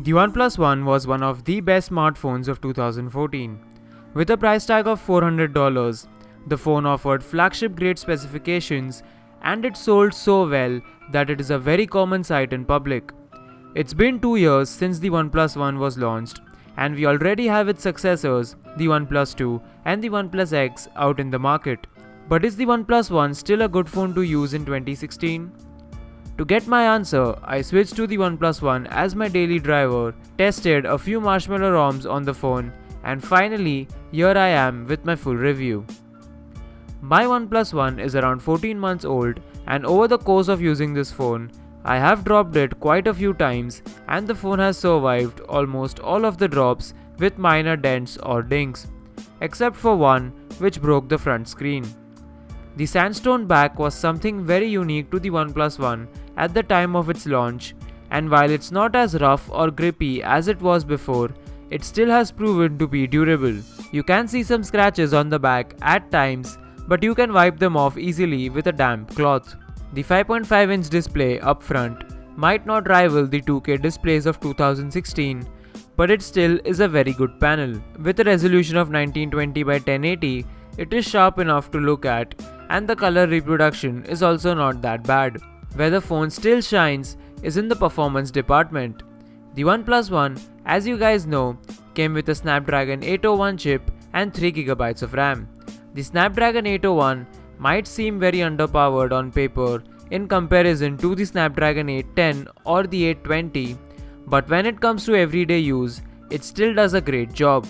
The OnePlus One was one of the best smartphones of 2014. With a price tag of $400, the phone offered flagship-grade specifications and it sold so well that it is a very common sight in public. It's been 2 years since the OnePlus One was launched, and we already have its successors, the OnePlus 2 and the OnePlus X, out in the market. But is the OnePlus One still a good phone to use in 2016? To get my answer, I switched to the OnePlus One as my daily driver, tested a few Marshmallow ROMs on the phone, and finally, here I am with my full review. My OnePlus One is around 14 months old, and over the course of using this phone, I have dropped it quite a few times, and the phone has survived almost all of the drops with minor dents or dings, except for one which broke the front screen. The sandstone back was something very unique to the OnePlus One at the time of its launch, and while it's not as rough or grippy as it was before, it still has proven to be durable. You can see some scratches on the back at times, but you can wipe them off easily with a damp cloth. The 5.5-inch display up front might not rival the 2K displays of 2016, but it still is a very good panel. With a resolution of 1920 by 1080, it is sharp enough to look at, and the color reproduction is also not that bad. Where the phone still shines is in the performance department. The OnePlus One, as you guys know, came with a Snapdragon 801 chip and 3GB of RAM. The Snapdragon 801 might seem very underpowered on paper in comparison to the Snapdragon 810 or the 820, but when it comes to everyday use, it still does a great job.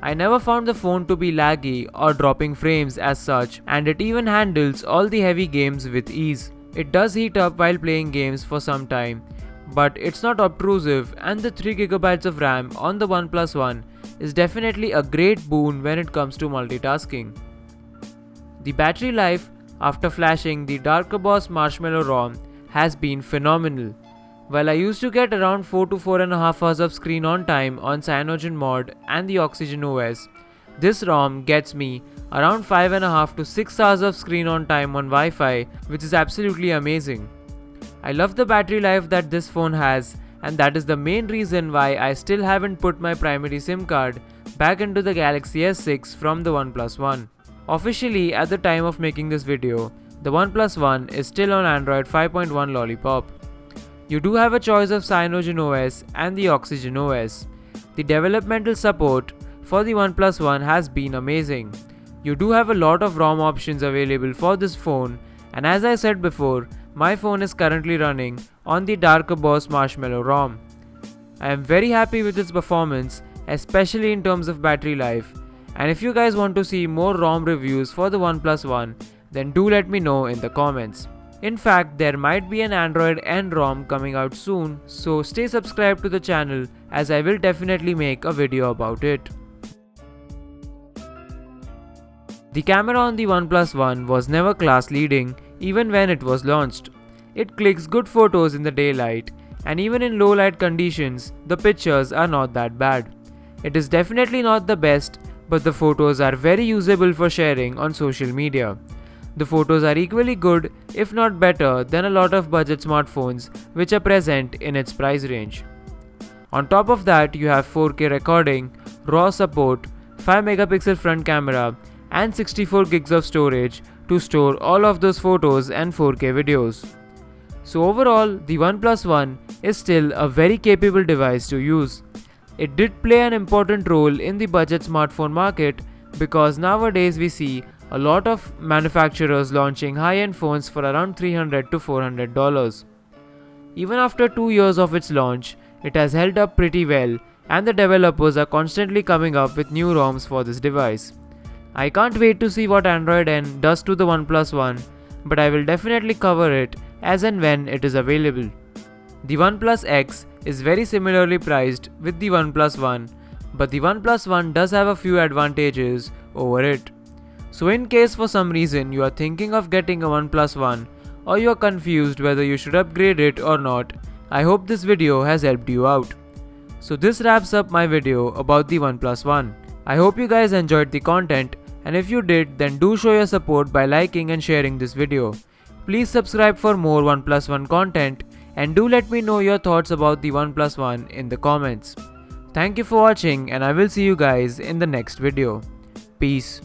I never found the phone to be laggy or dropping frames as such, and it even handles all the heavy games with ease. It does heat up while playing games for some time, but it's not obtrusive, and the 3GB of RAM on the OnePlus One is definitely a great boon when it comes to multitasking. The battery life after flashing the UnTitled Marshmallow ROM has been phenomenal. While I used to get around 4 to 4.5 hours of screen on time on Cyanogen mod and the Oxygen OS, this ROM gets me around 5.5 to 6 hours of screen on time on Wi-Fi, which is absolutely amazing. I love the battery life that this phone has, and that is the main reason why I still haven't put my primary SIM card back into the Galaxy S6 from the OnePlus One. Officially, at the time of making this video, the OnePlus One is still on Android 5.1 Lollipop. You do have a choice of Cyanogen OS and the Oxygen OS. The developmental support for the OnePlus One has been amazing. You do have a lot of ROM options available for this phone, and as I said before, my phone is currently running on the UnTitled Marshmallow ROM. I am very happy with its performance, especially in terms of battery life, and if you guys want to see more ROM reviews for the OnePlus One, then do let me know in the comments. In fact, there might be an Android N ROM coming out soon, so stay subscribed to the channel as I will definitely make a video about it. The camera on the OnePlus One was never class leading even when it was launched. It clicks good photos in the daylight, and even in low light conditions, the pictures are not that bad. It is definitely not the best, but the photos are very usable for sharing on social media. The photos are equally good, if not better, than a lot of budget smartphones which are present in its price range. On top of that, you have 4K recording, RAW support, 5-megapixel front camera, and 64 gigs of storage to store all of those photos and 4K videos. So overall, the OnePlus One is still a very capable device to use. It did play an important role in the budget smartphone market because nowadays we see a lot of manufacturers launching high-end phones for around $300 to $400. Even after 2 years of its launch, it has held up pretty well, and the developers are constantly coming up with new ROMs for this device. I can't wait to see what Android N does to the OnePlus One, but I will definitely cover it as and when it is available. The OnePlus X is very similarly priced with the OnePlus One, but the OnePlus One does have a few advantages over it. So in case for some reason you are thinking of getting a OnePlus One, or you are confused whether you should upgrade it or not, I hope this video has helped you out. So this wraps up my video about the OnePlus One. I hope you guys enjoyed the content, and if you did, then do show your support by liking and sharing this video. Please subscribe for more OnePlus One content, and do let me know your thoughts about the OnePlus One in the comments. Thank you for watching and I will see you guys in the next video. Peace.